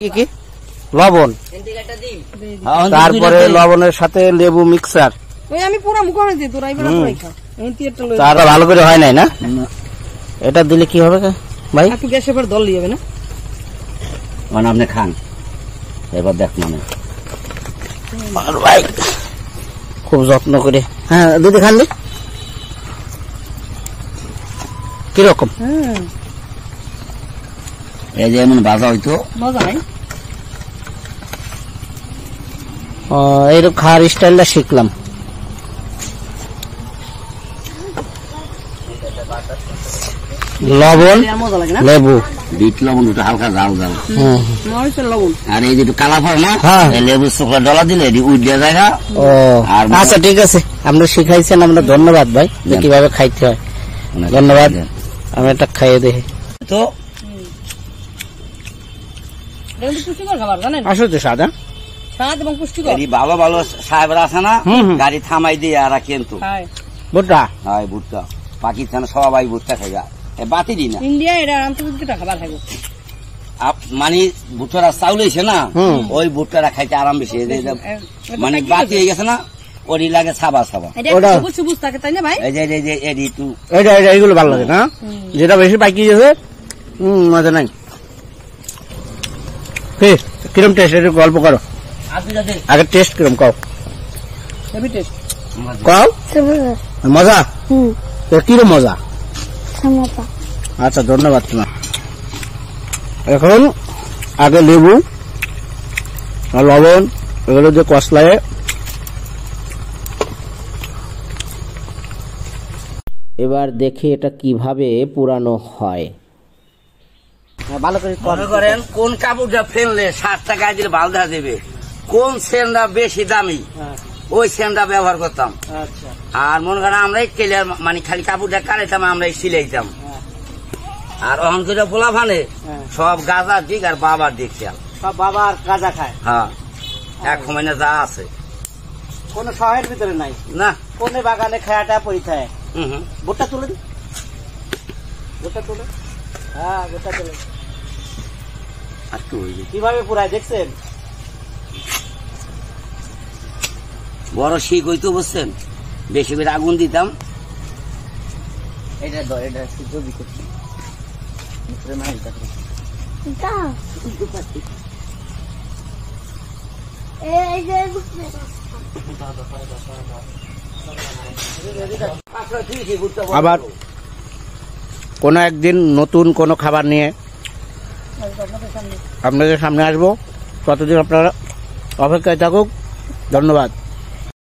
কি কি লবণ, তারপরে লবণের সাথে লেবু মিক্সার। আমি পুরো মুখ করে দিই, তোরা এবার পুরাই খা। এই তিয়ারটা লই। তার ভালো করে হয় নাই না? এটা দিলে কি হবে ভাই? একটু গ্যাসের পর দল দিবে না? মানে আপনি খান, এবার দেখ মানে ভাই খুব যত্ন করে। হ্যাঁ দিদি খান, কিরকম? এই যে এমন ভাজা হইতো মজা নাই? এইরকম খাওয়ার স্টাইলটা শিখলাম। লবণ, মজা লাগে না? লেবু, বিট লবণ, দুটো হালকা জাল জাল, মরিচের লবণ। আর এই যে একটু কালা ফল না, হ্যাঁ। লেবু শুকলা ডলা দিলে এটি উঠে জায়গা। ও আচ্ছা ঠিক আছে, আপনি শিখাইছেন, আমরা ধন্যবাদ ভাই। কিভাবে খাইতে হয় ধন্যবাদ। আমি এটা খাইয়ে দেখি তো এটা কিন্তু পুষ্টিকর খাবার, জানেন? আসলে সাদা স্বাদ এবং পুষ্টিকর। এই ভালো ভালো সাহেবরা আছে না, গাড়ি থামাই দিয়ে আর কিন্তু খায় ভুট্টা। হয় ভুট্টা, পাকিস্তানে সবাই ভুট্টা খাই, বাতি দিই না। ইন্ডিয়া এটা আন্তর্জাতিক খাবার খাবো। মানে ভুট্টারা চাউল হয়েছে না, ওই ভুট্টারা খাইতে আরাম বেশি। মানে বাতি হয়ে গেছে না, ওরই লাগে সাবা সাবা। এটা সবুজ সবুজ থাকে, তাই না ভাই? এই যে এডি একটু এটা এইগুলো ভালো লাগে না, যেটা বেশি পাকি গেছে মজা নাই। কিরম টেস্ট, একটু গল্প করো আগে। টেস্ট কিরম কও, হেভি টেস্ট। কও মজা, কিরম মজা? আচ্ছা ধন্যবাদ তোমার। এখন আগে লেবু আর লবণ এগুলো যে কষলায় এবার দেখি এটা কিভাবে পুরানো হয়। ভালো করে মনে করেন কোন কাপড়টা ফেললে 60 টাকা দিলে বালদা দেবে, কোন সেন্টটা বেশি দামি ওই সেন্টটা ব্যবহার করতাম। আর মনে করেন আমরা টেলার, মানে খালি কাপড়টা কাটাইতাম, আমরা সিলাইতাম। আর অহন করে পোলা ফানে সব গাজার দিক আর বাবার দিক খেয়াল, সব বাবার গাঁজা খায়। হ্যাঁ এক সময় যা আছে কোন শহরের ভিতরে নাই না, কোন বাগানে খায়াটা পড়ি থাকে। হুম ভুট্টা তুলে দি, ভুট্টা তুলে, হ্যাঁ ভুট্টা তুলে একটু কিভাবে পুরায় দেখছেন? বড় শিখ হইতো, বুঝছেন, বেশি করে আগুন দিতাম। এটা এটা জমি করছি আবার কোন একদিন নতুন কোন খাবার নিয়ে আপনাদের সামনে আসবো। ততদিন আপনারা অপেক্ষায় থাকুক। ধন্যবাদ।